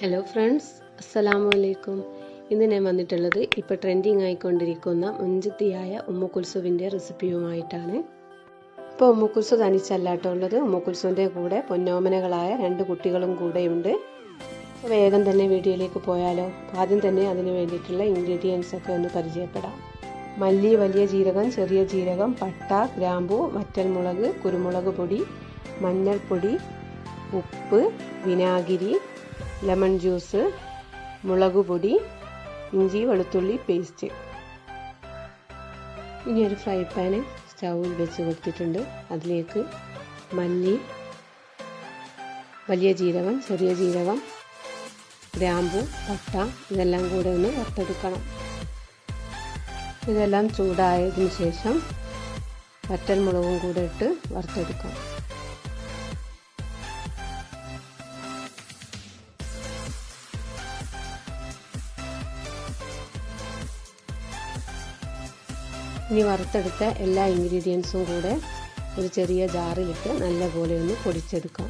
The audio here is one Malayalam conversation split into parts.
ഹലോ ഫ്രണ്ട്സ്, അസ്സലാമലൈക്കും. ഇന്ന് ഞാൻ വന്നിട്ടുള്ളത് ഇപ്പോൾ ട്രെൻഡിങ് ആയിക്കൊണ്ടിരിക്കുന്ന മുഞ്ചത്തിയായ ഉമ്മുക്കുൽസുവിൻ്റെ റെസിപ്പിയുമായിട്ടാണ്. ഇപ്പോൾ ഉമ്മുക്കുൽസു തനിച്ചല്ലാട്ടോ ഉള്ളത്, ഉമ്മുക്കുൽസുവിൻ്റെ കൂടെ പൊന്നോമനകളായ 2 കുട്ടികളും കൂടെയുണ്ട്. വേഗം തന്നെ വീഡിയോയിലേക്ക് പോയാലോ. ആദ്യം തന്നെ അതിന് വേണ്ടിയിട്ടുള്ള ഇൻഗ്രീഡിയൻസ് ഒക്കെ ഒന്ന് പരിചയപ്പെടാം. മല്ലി, വലിയ ജീരകം, ചെറിയ ജീരകം, പട്ട, ഗ്രാമ്പു, വറ്റൽമുളക്, കുരുമുളക് പൊടി, മഞ്ഞൾപ്പൊടി, ഉപ്പ്, വിനാഗിരി, ലെമൺ ജ്യൂസ്, മുളക് പൊടി, ഇഞ്ചി വെളുത്തുള്ളി പേസ്റ്റ്. ഇനി ഒരു ഫ്രൈ പാന് സ്റ്റൗവിൽ വെച്ച് കൊടുത്തിട്ടുണ്ട്. അതിലേക്ക് മല്ലി, വലിയ ജീരകം, ചെറിയ ജീരകം, ഗ്രാമ്പു, പട്ട ഇതെല്ലാം കൂടെ ഒന്ന് വറുത്തെടുക്കണം. ഇതെല്ലാം ചൂടായതിനു ശേഷം വറ്റൽമുളകും കൂടെ ഇട്ട് വറുത്തെടുക്കാം. ഇനി വറുത്തെടുത്ത എല്ലാ ഇൻഗ്രീഡിയൻസും കൂടെ ഒരു ചെറിയ ജാറിലിട്ട് നല്ലപോലെ ഒന്ന് പൊടിച്ചെടുക്കാം.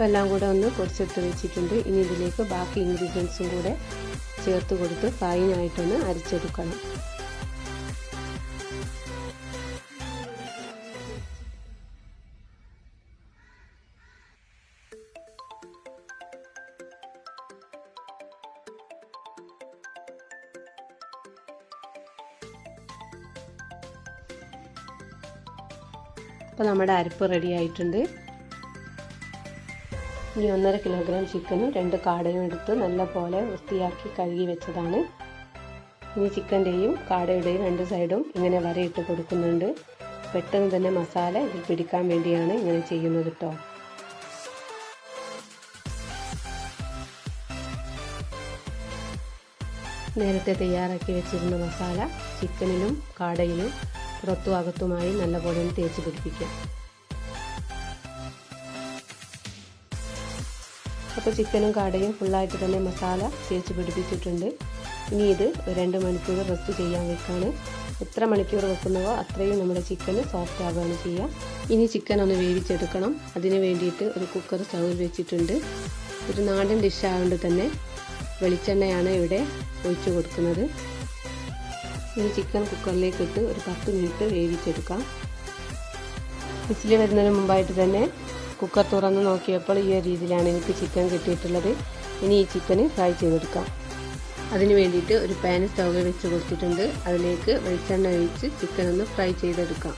എല്ലാം കൂടെ ഒന്ന് പൊടിച്ചെടുത്ത് വെച്ചിട്ടുണ്ട്. ഇനി ഇതിലേക്ക് ബാക്കി ഇൻഗ്രീഡിയൻസും കൂടെ ചേർത്ത് കൊടുത്ത് ഫൈനായിട്ടൊന്ന് അരച്ചെടുക്കണം. അപ്പോൾ നമ്മുടെ അരപ്പ് റെഡി ആയിട്ടുണ്ട്. ഇനി 1.5 കിലോഗ്രാം ചിക്കനും 2 കാടയും എടുത്ത് നല്ലപോലെ വൃത്തിയാക്കി കഴുകി വെച്ചതാണ്. ഇനി ചിക്കൻ്റെയും കാടയുടെയും 2 സൈഡും ഇങ്ങനെ വരയിട്ട് കൊടുക്കുന്നുണ്ട്. പെട്ടെന്ന് തന്നെ മസാല ഇതിൽ പിടിക്കാൻ വേണ്ടിയാണ് ഇങ്ങനെ ചെയ്യുന്നത് കേട്ടോ. നേരത്തെ തയ്യാറാക്കി വെച്ചിരുന്ന മസാല ചിക്കനിലും കാടയിലും പുറത്തും അകത്തുമായി നല്ലപോലെ തേച്ച് പിടിപ്പിക്കാം. അപ്പോൾ ചിക്കനും കാടയും ഫുള്ളായിട്ട് തന്നെ മസാല തേച്ച് പിടിപ്പിച്ചിട്ടുണ്ട്. ഇനി ഇത് 2 മണിക്കൂർ റെസ്റ്റ് ചെയ്യാൻ വെക്കാണ്. എത്ര മണിക്കൂർ വെക്കുന്നവോ അത്രയും നമ്മുടെ ചിക്കന് സോഫ്റ്റ് ആവുകയാണ് ചെയ്യുക. ഇനി ചിക്കൻ ഒന്ന് വേവിച്ചെടുക്കണം. അതിന് വേണ്ടിയിട്ട് ഒരു കുക്കർ സ്റ്റൗവിൽ വെച്ചിട്ടുണ്ട്. ഒരു നാടൻ ഡിഷ് ആയതുകൊണ്ട് തന്നെ വെളിച്ചെണ്ണയാണ് ഇവിടെ ഒഴിച്ചു കൊടുക്കുന്നത്. ഇനി ചിക്കൻ കുക്കറിലേക്ക് ഇട്ട് ഒരു 10 മിനിറ്റ് വേവിച്ചെടുക്കാം. വിസിൽ വരുന്നതിന് മുമ്പായിട്ട് തന്നെ കുക്കർ തുറന്ന് നോക്കിയപ്പോൾ ഈ ഒരു രീതിയിലാണ് എനിക്ക് ചിക്കൻ കിട്ടിയിട്ടുള്ളത്. ഇനി ഈ ചിക്കന് ഫ്രൈ ചെയ്തെടുക്കാം. അതിന് വേണ്ടിയിട്ട് ഒരു പാൻ സ്റ്റൗവിൽ വെച്ച് കൊടുത്തിട്ടുണ്ട്. അതിലേക്ക് വെളിച്ചെണ്ണ ഒഴിച്ച് ചിക്കൻ ഒന്ന് ഫ്രൈ ചെയ്തെടുക്കാം.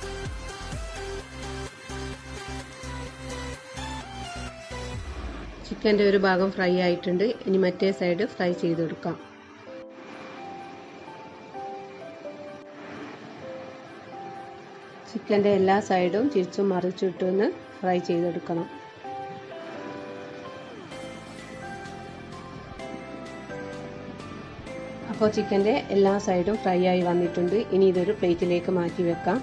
ചിക്കൻ്റെ ഒരു ഭാഗം ഫ്രൈ ആയിട്ടുണ്ട്. ഇനി മറ്റേ സൈഡ് ഫ്രൈ ചെയ്തെടുക്കാം. ചിക്കൻ്റെ എല്ലാ സൈഡും തിരിച്ചും മറിച്ചിട്ടൊന്ന് ഫ്രൈ ചെയ്തെടുക്കണം. അപ്പോൾ ചിക്കൻ്റെ എല്ലാ സൈഡും ഫ്രൈ ആയി വന്നിട്ടുണ്ട്. ഇനി ഇതൊരു പ്ലേറ്റിലേക്ക് മാറ്റി വെക്കാം.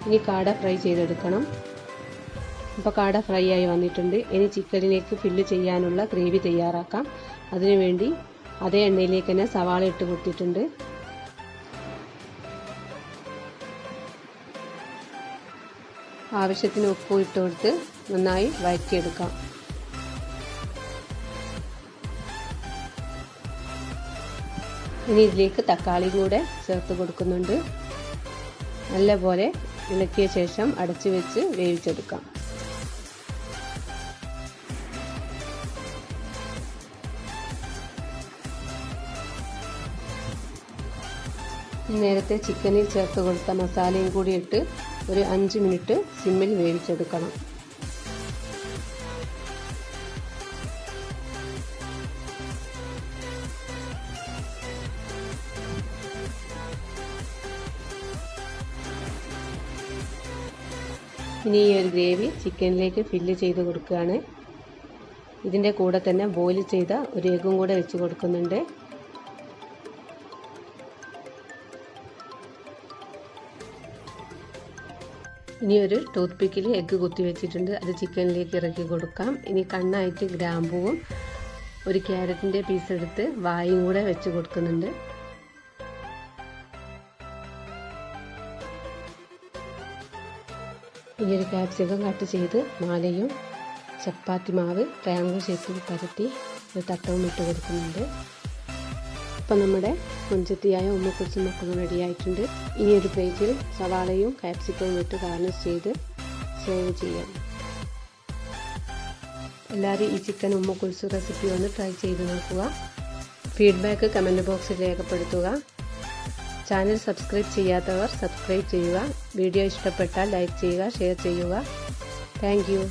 ഇനി കാട ഫ്രൈ ചെയ്തെടുക്കണം. അപ്പോൾ കാട ഫ്രൈ ആയി വന്നിട്ടുണ്ട്. ഇനി ചിക്കനിലേക്ക് ഫില്ല് ചെയ്യാനുള്ള ഗ്രേവി തയ്യാറാക്കാം. അതിനുവേണ്ടി അതേ എണ്ണയിലേക്ക് തന്നെ സവാള ഇട്ട് കൊടുത്തിട്ടുണ്ട്. ആവശ്യത്തിന് ഉപ്പ് ഇട്ട് കൊടുത്ത് നന്നായി വഴറ്റിയെടുക്കാം. ഇനി ഇതിലേക്ക് തക്കാളി കൂടെ ചേർത്ത് കൊടുക്കുന്നുണ്ട്. നല്ലപോലെ ഇളക്കിയ ശേഷം അടച്ചു വെച്ച് വേവിച്ചെടുക്കാം. നേരത്തെ ചിക്കനിൽ ചേർത്ത് കൊടുത്ത മസാലയും കൂടി ഇട്ട് ഒരു 5 മിനിറ്റ് സിമ്മിൽ വേവിച്ചെടുക്കണം. ഇനി ഈ ഒരു ഗ്രേവി ചിക്കനിലേക്ക് ഫില്ല് ചെയ്ത് കൊടുക്കുകയാണ്. ഇതിൻ്റെ കൂടെ തന്നെ ബോയിൽ ചെയ്ത ഒരു എഗ്ഗും കൂടെ വെച്ച് കൊടുക്കുന്നുണ്ട്. ഇനി ഒരു ടൂത്ത് പിക്കിൽ എഗ്ഗ് കുത്തി വെച്ചിട്ടുണ്ട്. അത് ചിക്കനിലേക്ക് ഇറക്കി കൊടുക്കാം. ഇനി കണ്ണായിട്ട് ഗ്രാമ്പൂവും ഒരു ക്യാരറ്റിൻ്റെ പീസ് എടുത്ത് വായും കൂടെ വെച്ച് കൊടുക്കുന്നുണ്ട്. ഇനി ഒരു ക്യാപ്സിക്കം കട്ട് ചെയ്ത് മാലയും ചപ്പാത്തി മാവ് ട്രയാങ്കിൾ ഷേപ്പിൽ പരത്തി ഒരു തട്ടവും ഇട്ട് കൊടുക്കുന്നുണ്ട്. ഇപ്പം നമ്മുടെ മുൻചത്തിയായ ഉമ്മക്കുൽസും മക്കളും റെഡിയായിട്ടുണ്ട്. ഇനി ഒരു പ്ലേറ്റിൽ സവാളയും ക്യാപ്സിക്കവും ഇട്ട് ഗാർണിഷ് ചെയ്ത് സെർവ് ചെയ്യാം. എല്ലാവരും ഈ ചിക്കൻ ഉമ്മക്കുൽസു റെസിപ്പി ഒന്ന് ട്രൈ ചെയ്ത് നോക്കുക. ഫീഡ്ബാക്ക് കമൻറ്റ് ബോക്സിൽ രേഖപ്പെടുത്തുക. ചാനൽ സബ്സ്ക്രൈബ് ചെയ്യാത്തവർ സബ്സ്ക്രൈബ് ചെയ്യുക. വീഡിയോ ഇഷ്ടപ്പെട്ടാൽ ലൈക്ക് ചെയ്യുക, ഷെയർ ചെയ്യുക. Thank you.